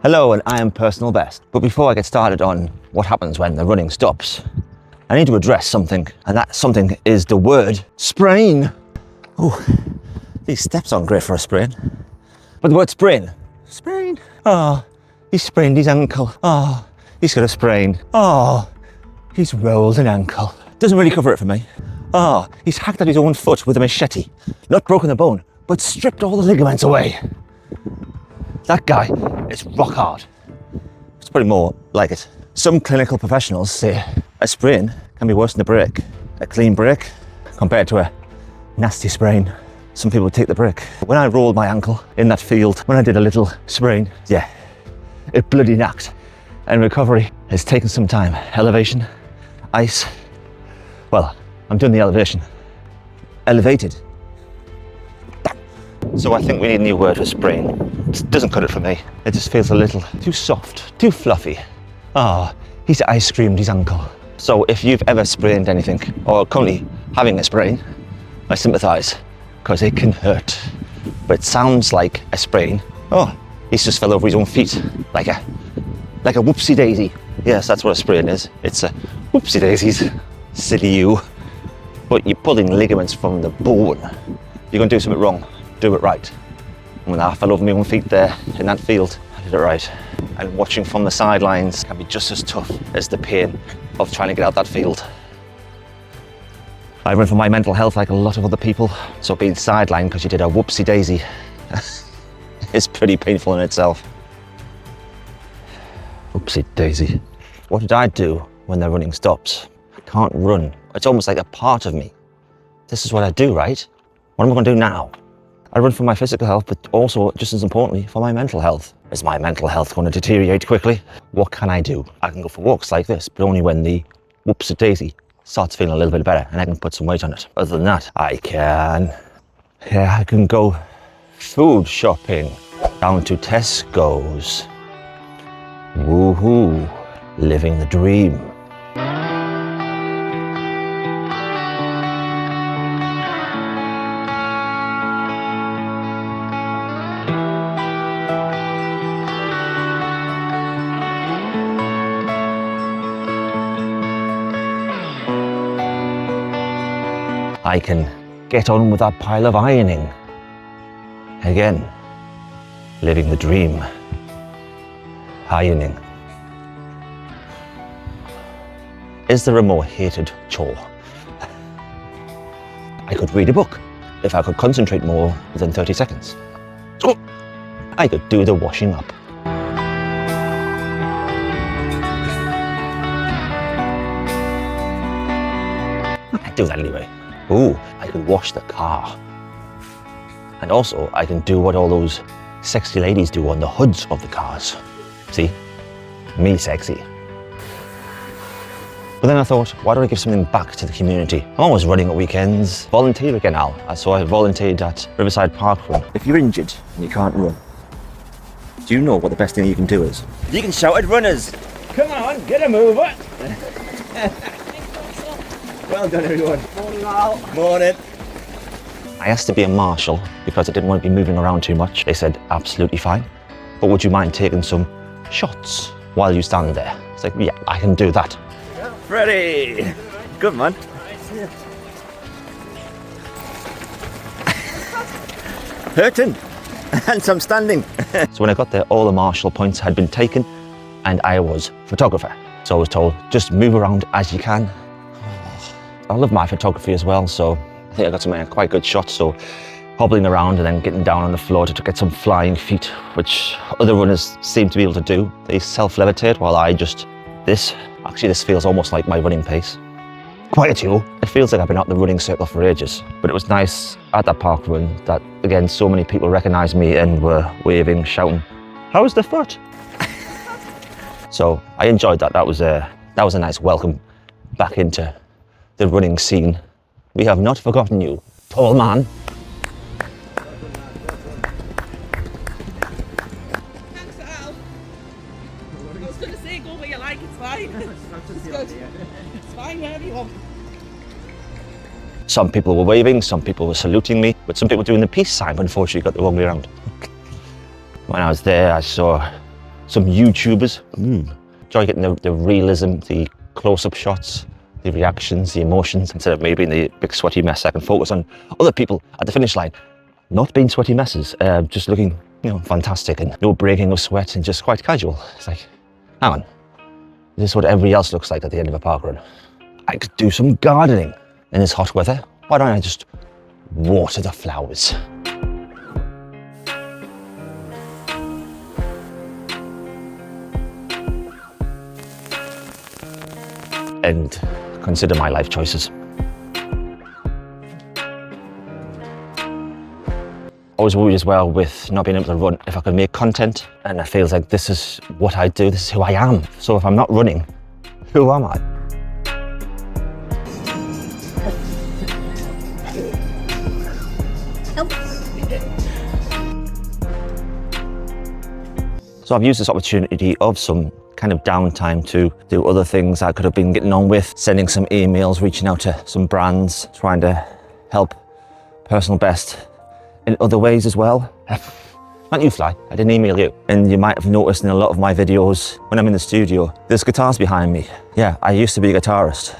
Hello, and I am Personal Best. But before I get started on what happens when the running stops, I need to address something, and that something is the word sprain. Oh, these steps aren't great for a sprain. But the word sprain. Sprain. Oh, he sprained his ankle. Oh, he's got a sprain. Oh, he's rolled an ankle. Doesn't really cover it for me. Oh, he's hacked at his own foot with a machete. Not broken the bone, but stripped all the ligaments away. That guy is rock hard. It's probably more like it. Some clinical professionals say a sprain can be worse than a break. A clean break compared to a nasty sprain. Some people take the break. When I rolled my ankle in that field, when I did a little sprain, yeah, it bloody knacked. And recovery has taken some time. Elevation, ice. Well, I'm doing the elevation. Elevated. So I think we need a new word for sprain. It doesn't cut it for me. It just feels a little too soft, too fluffy. Ah, he's ice creamed his ankle. So if you've ever sprained anything, or currently having a sprain, I sympathise, because it can hurt. But it sounds like a sprain. Oh, he's just fell over his own feet, like a whoopsie daisy. Yes, that's what a sprain is. It's a whoopsie daisies. Silly you. But you're pulling ligaments from the bone. You're gonna do something wrong. Do it right. And when I fell over my own feet there in that field, I did it right. And watching from the sidelines can be just as tough as the pain of trying to get out that field. I run for my mental health like a lot of other people, so being sidelined because you did a whoopsie daisy is pretty painful in itself. Whoopsie daisy. What did I do when the running stops? I can't run. It's almost like a part of me. This is what I do, right? What am I going to do now? I run for my physical health, but also, just as importantly, for my mental health. Is my mental health going to deteriorate quickly? What can I do? I can go for walks like this, but only when the whoopsie daisy starts feeling a little bit better and I can put some weight on it. Other than that, I can go food shopping down to Tesco's. Woohoo, living the dream. I can get on with that pile of ironing. Again, living the dream. Ironing. Is there a more hated chore? I could read a book if I could concentrate more than 30 seconds. Oh, I could do the washing up. I do that anyway. Ooh, I can wash the car. And also, I can do what all those sexy ladies do on the hoods of the cars. See? Me sexy. But then I thought, why don't I give something back to the community? I'm always running at weekends. Volunteer again now. So I volunteered at Riverside Park Run. If you're injured and you can't run, do you know what the best thing you can do is? You can shout at runners. Come on, get a mover. Well done, everyone. Morning, Al. Morning. I asked to be a marshal because I didn't want to be moving around too much. They said, absolutely fine. But would you mind taking some shots while you stand there? It's like, yeah, I can do that. Yeah. Ready. Good, man. Hurting. And some standing. So when I got there, all the marshal points had been taken and I was photographer. So I was told, just move around as you can. I love my photography as well, so I think I got some quite good shots. So hobbling around and then getting down on the floor to get some flying feet, which other runners seem to be able to do. They self-levitate while I just this. Actually, this feels almost like my running pace. Quite a tool. It feels like I've been out the running circle for ages. But it was nice at that park run that, again, so many people recognised me and were waving, shouting, "How's the foot?" So I enjoyed that. That was a nice welcome back into the running scene. We have not forgotten you, tall man. Thanks, Al. I was going to say, go where you like, it's fine. It's good. It's fine wherever you want. Some people were waving, some people were saluting me, but some people doing the peace sign, but unfortunately got the wrong way around. When I was there, I saw some YouTubers. Enjoy getting the realism, the close-up shots, the reactions, the emotions. Instead of me being the big sweaty mess, I can focus on other people at the finish line, not being sweaty messes, just looking, you know, fantastic and no breaking of sweat and just quite casual. It's like, hang on, this is what everybody else looks like at the end of a park run. I could do some gardening in this hot weather. Why don't I just water the flowers? And consider my life choices. I was worried as well with not being able to run if I could make content, and it feels like this is what I do, this is who I am. So if I'm not running, who am I? So I've used this opportunity of some kind of downtime to do other things I could have been getting on with, sending some emails, reaching out to some brands, trying to help Personalbest in other ways as well. Not you, Fly, I didn't email you. And you might have noticed in a lot of my videos when I'm in the studio, there's guitars behind me. Yeah, I used to be a guitarist.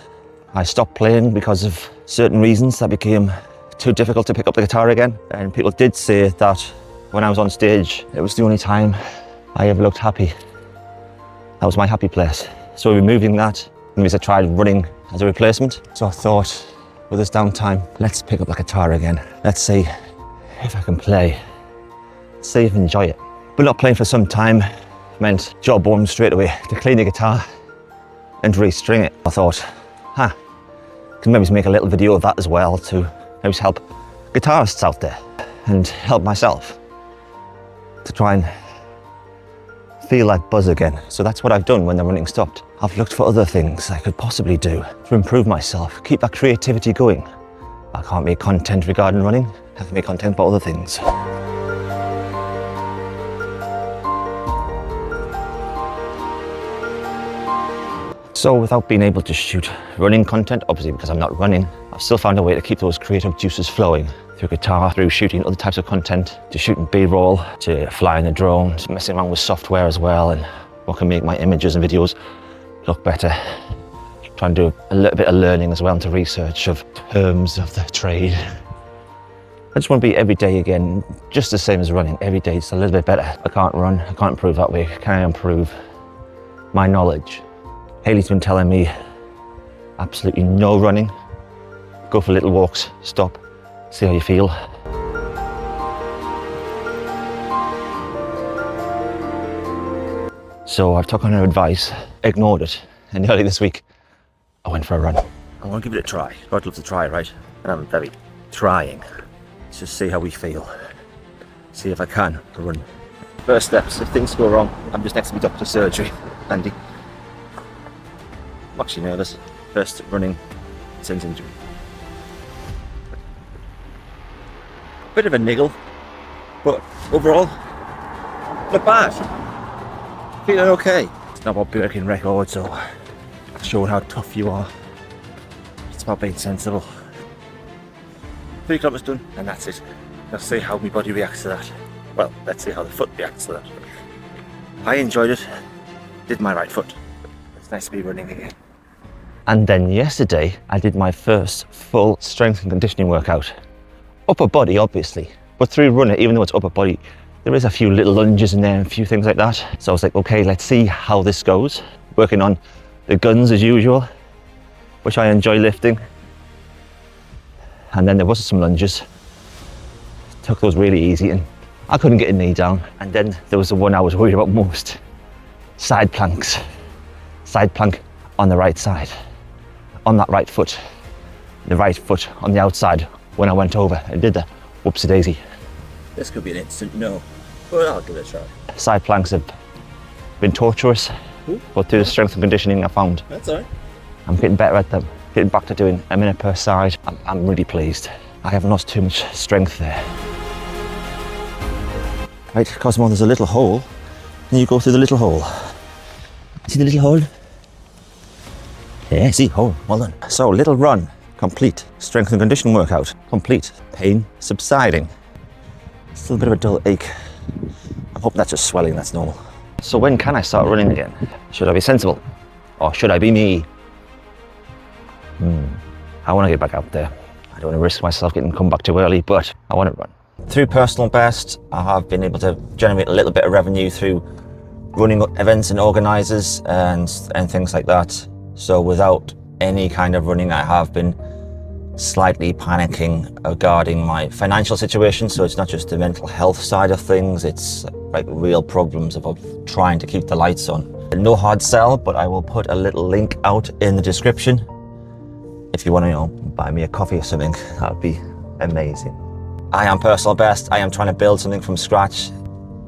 I stopped playing because of certain reasons that became too difficult to pick up the guitar again. And people did say that when I was on stage, it was the only time I ever looked happy. That was my happy place. So removing that, and I tried running as a replacement. So I thought, with this downtime, let's pick up the guitar again. Let's see if I can play. See if I enjoy it. But not playing for some time meant job one straight away to clean the guitar and restring it. I thought, can maybe make a little video of that as well to maybe help guitarists out there and help myself to try and feel that buzz again. So that's what I've done when the running stopped. I've looked for other things I could possibly do to improve myself, keep that creativity going. I can't make content regarding running, I have to make content about other things. So without being able to shoot running content, obviously because I'm not running, I've still found a way to keep those creative juices flowing through guitar, through shooting other types of content, to shooting B-roll, to flying a drone, to messing around with software as well, and what can make my images and videos look better. Try and do a little bit of learning as well into research of terms of the trade. I just want to be every day again, just the same as running, every day just a little bit better. I can't run, I can't improve that way. Can I improve my knowledge? Hayley's been telling me absolutely no running. Go for little walks, stop, see how you feel. So I've taken her advice, ignored it, and early this week, I went for a run. I want to give it a try. I'd love to try, right? And I'm very trying. Let's just see how we feel. See if I can run. First steps, if things go wrong, I'm just next to my doctor's surgery, Andy. I'm actually nervous. First running since injury. Bit of a niggle, but overall, not bad. Feeling okay. It's not about breaking records or showing how tough you are. It's about being sensible. 3 kilometers done, and that's it. Let's see how my body reacts to that. Well, let's see how the foot reacts to that. I enjoyed it. Did my right foot. It's nice to be running again. And then yesterday, I did my first full strength and conditioning workout. Upper body, obviously, but through running, even though it's upper body, there is a few little lunges in there and a few things like that. So I was like, okay, let's see how this goes. Working on the guns as usual, which I enjoy lifting. And then there was some lunges. Took those really easy and I couldn't get a knee down. And then there was the one I was worried about most. Side planks. Side plank on the right side. On that right foot. The right foot on the outside when I went over and did the whoopsie daisy. This could be an instant no, but I'll give it a try. Side planks have been torturous, but through the strength and conditioning I found. That's all right. I'm getting better at them. Getting back to doing a minute per side. I'm really pleased. I haven't lost too much strength there. Right, Cosmo, there's a little hole, and you go through the little hole. See the little hole? Yeah, see, hole, well done. So, little run, complete. Strength and conditioning workout, complete. Pain subsiding. Still a bit of a dull ache. I'm hoping that's just swelling, that's normal. So when can I start running again? Should I be sensible? Or should I be me? I want to get back out there. I don't want to risk myself getting come back too early, but I want to run. Through Personalbest, I have been able to generate a little bit of revenue through running events and organisers and things like that. So without any kind of running, I have been slightly panicking regarding my financial situation. So it's not just the mental health side of things, it's like real problems about trying to keep the lights on. No hard sell, but I will put a little link out in the description. If you want to, you know, buy me a coffee or something, that would be amazing. I am Personalbest. I am trying to build something from scratch.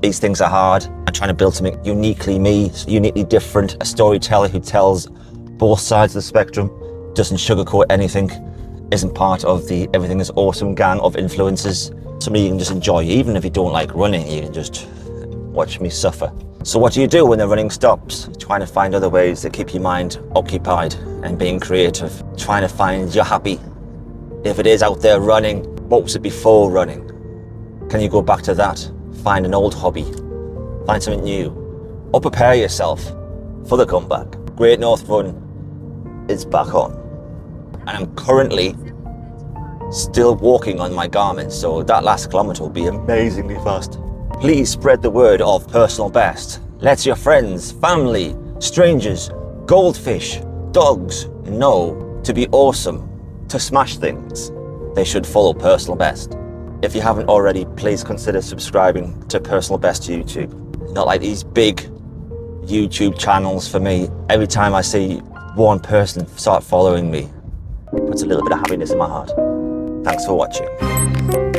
These things are hard. I'm trying to build something uniquely me, uniquely different, a storyteller who tells both sides of the spectrum, doesn't sugarcoat anything, isn't part of the Everything is Awesome gang of influencers. Somebody you can just enjoy. Even if you don't like running, you can just watch me suffer. So what do you do when the running stops? Trying to find other ways to keep your mind occupied and being creative. Trying to find your happy. If it is out there running, what was it before running? Can you go back to that? Find an old hobby. Find something new. Or prepare yourself for the comeback. Great North Run is back on. And I'm currently still walking on my Garmin, so that last kilometre will be amazingly fast. Please spread the word of Personalbest. Let your friends, family, strangers, goldfish, dogs know to be awesome, to smash things. They should follow Personalbest. If you haven't already, please consider subscribing to Personalbest YouTube. Not like these big YouTube channels for me. Every time I see one person start following me, it puts a little bit of happiness in my heart. Thanks for watching.